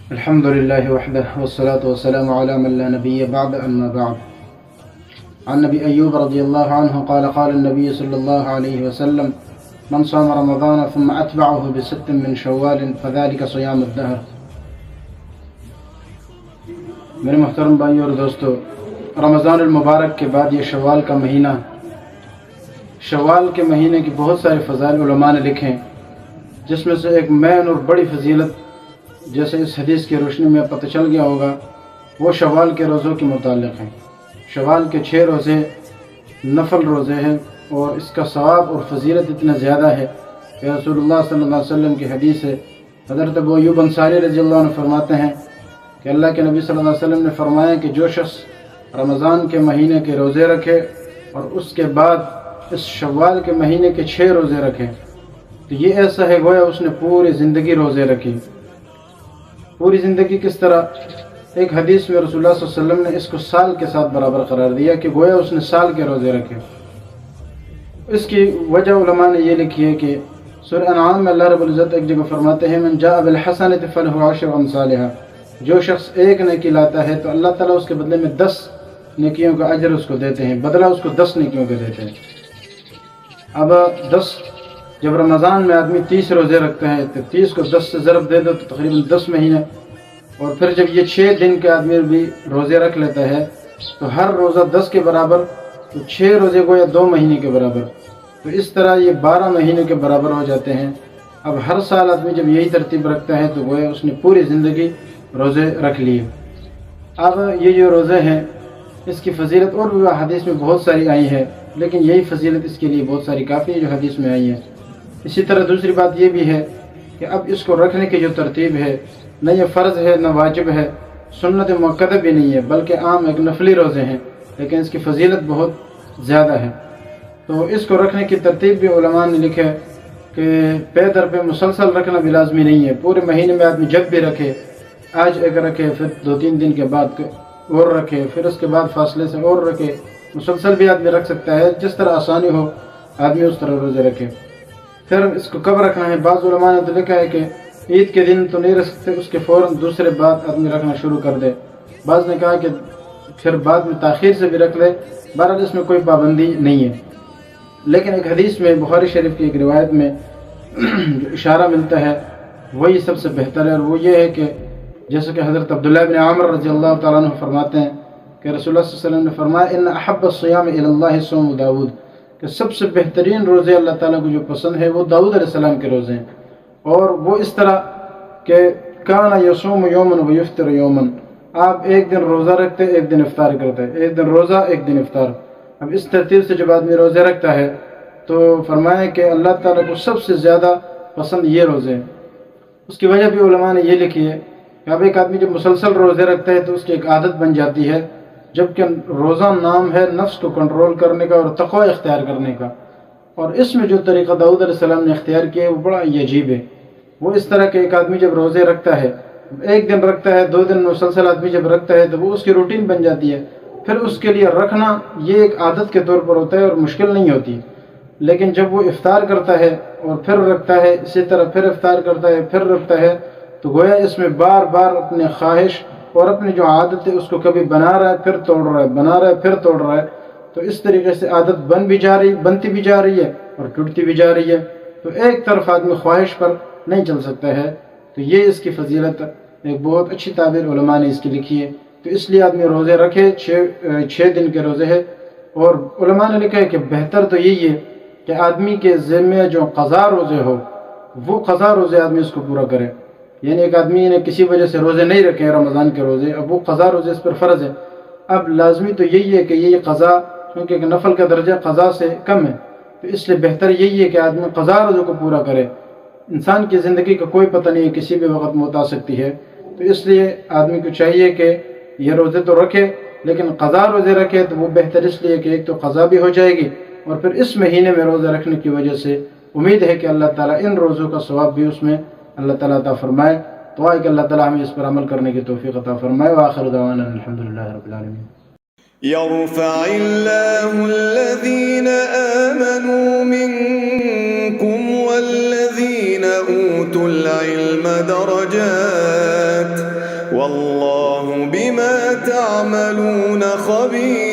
الحمد لله وحده والصلاة والسلام على من لا نبي بعد أما بعد. عن نبي أيوب رضي الله عنه قال قال النبي صلى الله عليه وسلم من صام رمضان ثم أتبعه بست من شوال فذلك صيام الدهر. میرے محترم بھائیو اور دوستو، رمضان المبارک کے بعد یہ شوال کا مہینہ، شوال کے مہینے کی بہت سارے فضائل علماء نے لکھے، جس میں سے ایک مین اور بڑی فضیلت جیسے اس حدیث کی روشنی میں پتہ چل گیا ہوگا، وہ شوال کے روزوں کے متعلق ہیں۔ شوال کے 6 روزے نفل روزے ہیں اور اس کا ثواب اور فضیلت اتنا زیادہ ہے کہ رسول اللہ صلی اللہ علیہ وسلم کی حدیث ہے۔ حضرت ابو ایوب انصاری رضی اللہ عنہ فرماتے ہیں کہ اللہ کے نبی صلی اللہ علیہ وسلم نے فرمایا کہ جو شخص رمضان کے مہینے کے روزے رکھے اور اس کے بعد اس شوال کے مہینے کے 6 روزے رکھے تو یہ ایسا ہے گویا اس نے پوری زندگی روزے رکھی۔ پوری زندگی کس طرح؟ ایک حدیث میں رسول اللہ صلی اللہ علیہ وسلم نے اس کو سال کے ساتھ برابر قرار دیا کہ گویا اس نے سال کے روزے رکھے۔ اس کی وجہ علماء نے یہ لکھی ہے کہ سورہ انعام میں اللہ رب العزت ایک جگہ فرماتے ہیں من جاء بالحسنۃ فلہ عشر امثالها، جو شخص ایک نیکی لاتا ہے تو اللہ تعالیٰ اس کے بدلے میں 10 نیکیوں کا اجر اس کو دیتے ہیں، بدلہ اس کو 10 نیکیوں کا دیتے ہیں۔ اب 10 جب رمضان میں آدمی 30 روزے رکھتا ہے تو 30 کو 10 سے ضرب دے دو تو تقریباً 10 مہینے، اور پھر جب یہ 6 دن کے آدمی بھی روزے رکھ لیتا ہے تو ہر روزہ 10 کے برابر، تو 6 روزے گویا 2 مہینے کے برابر، تو اس طرح یہ 12 مہینے کے برابر ہو جاتے ہیں۔ اب ہر سال آدمی جب یہی ترتیب رکھتا ہے تو گویا اس نے پوری زندگی روزے رکھ لیے۔ اب یہ جو روزے ہیں اس کی فضیلت اور بھی حدیث میں بہت ساری آئی ہے، لیکن یہی فضیلت اس کے لیے بہت ساری کافی ہے جو حدیث میں آئی ہے۔ اسی طرح دوسری بات یہ بھی ہے کہ اب اس کو رکھنے کی جو ترتیب ہے، نہ یہ فرض ہے نہ واجب ہے، سنت مؤکدہ بھی نہیں ہے، بلکہ عام ایک نفلی روزے ہیں، لیکن اس کی فضیلت بہت زیادہ ہے۔ تو اس کو رکھنے کی ترتیب بھی علماء نے لکھا ہے کہ پے در پہ مسلسل رکھنا بھی لازمی نہیں ہے، پورے مہینے میں آدمی جب بھی رکھے، آج ایک رکھے، پھر 2-3 دن کے بعد اور رکھے، پھر اس کے بعد فاصلے سے اور رکھے، مسلسل بھی آدمی رکھ سکتا ہے، جس طرح آسانی ہو آدمی اس طرح روزے رکھے۔ پھر اس کو کب رکھنا ہے؟ بعض علماء نے تو لکھا ہے کہ عید کے دن تو نہیں رکھ سکتے، اس کے فوراً دوسرے بعد آدمی رکھنا شروع کر دے۔ بعض نے کہا کہ پھر بعد میں تاخیر سے بھی رکھ لے، بہرحال اس میں کوئی پابندی نہیں ہے۔ لیکن ایک حدیث میں بخاری شریف کی ایک روایت میں جو اشارہ ملتا ہے وہی سب سے بہتر ہے، اور وہ یہ ہے کہ جیسے کہ حضرت عبداللہ بن عامر رضی اللہ تعالیٰ عنہ فرماتے ہیں کہ رسول اللہ صلی اللہ علیہ وسلم نے فرمایا ان احب الصیام الی اللہ صوم داؤد، کہ سب سے بہترین روزے اللہ تعالیٰ کو جو پسند ہے وہ داؤد علیہ السلام کے روزے ہیں، اور وہ اس طرح کہ کان یصوم یوما ویفطر یوما، آپ ایک دن روزہ رکھتے ایک دن افطار کرتے، ایک دن روزہ ایک دن افطار۔ اب اس ترتیب سے جب آدمی روزے رکھتا ہے تو فرمایا کہ اللہ تعالیٰ کو سب سے زیادہ پسند یہ روزے ہیں۔ اس کی وجہ بھی علماء نے یہ لکھی ہے کہ اب ایک آدمی جب مسلسل روزے رکھتا ہے تو اس کی ایک عادت بن جاتی ہے، جبکہ روزہ نام ہے نفس کو کنٹرول کرنے کا اور تقوی اختیار کرنے کا، اور اس میں جو طریقہ داؤد علیہ السلام نے اختیار کیا ہے وہ بڑا عجیب ہے۔ وہ اس طرح کہ ایک آدمی جب روزے رکھتا ہے، ایک دن رکھتا ہے، 2 دن مسلسل آدمی جب رکھتا ہے تو وہ اس کی روٹین بن جاتی ہے، پھر اس کے لیے رکھنا یہ ایک عادت کے طور پر ہوتا ہے اور مشکل نہیں ہوتی۔ لیکن جب وہ افطار کرتا ہے اور پھر رکھتا ہے، اسی طرح پھر افطار کرتا ہے پھر رکھتا ہے، تو گویا اس میں بار بار اپنے خواہش اور اپنی جو عادت ہے اس کو کبھی بنا رہا ہے پھر توڑ رہا ہے، بنا رہا ہے پھر توڑ رہا ہے، تو اس طریقے سے عادت بنتی بھی جا رہی ہے اور ٹوٹتی بھی جا رہی ہے، تو ایک طرف آدمی خواہش پر نہیں چل سکتا ہے۔ تو یہ اس کی فضیلت ایک بہت اچھی تعبیر علماء نے اس کی لکھی ہے۔ تو اس لیے آدمی روزے رکھے، 6 دن کے روزے ہیں، اور علماء نے لکھا ہے کہ بہتر تو یہی ہے کہ آدمی کے ذمے جو قضا روزے ہو وہ قضا روزے آدمی اس کو پورا کرے، یعنی ایک آدمی نے کسی وجہ سے روزے نہیں رکھے رمضان کے روزے، اب وہ قضا روزے اس پر فرض ہے، اب لازمی تو یہی ہے کہ یہ قضا، کیونکہ ایک نفل کا درجہ قضا سے کم ہے، تو اس لیے بہتر یہی ہے کہ آدمی قضا روزوں کو پورا کرے۔ انسان کی زندگی کا کوئی پتہ نہیں ہے، کسی بھی وقت موت آ سکتی ہے، تو اس لیے آدمی کو چاہیے کہ یہ روزے تو رکھے لیکن قضا روزے رکھے، تو وہ بہتر اس لیے کہ ایک تو قضا بھی ہو جائے گی، اور پھر اس مہینے میں روزہ رکھنے کی وجہ سے امید ہے کہ اللہ تعالیٰ ان روزوں کا ثواب بھی اس میں اللہ تعالیٰ عطا فرمائے۔ دعا ہے کہ اللہ تعالیٰ ہمیں اس پر عمل کرنے کی توفیق عطا فرمائے۔ وآخر دعوانا الحمدللہ رب العالمین۔ يرفع الله الذين آمنوا منكم والذين أوتوا العلم درجات والله بما تعملون خبير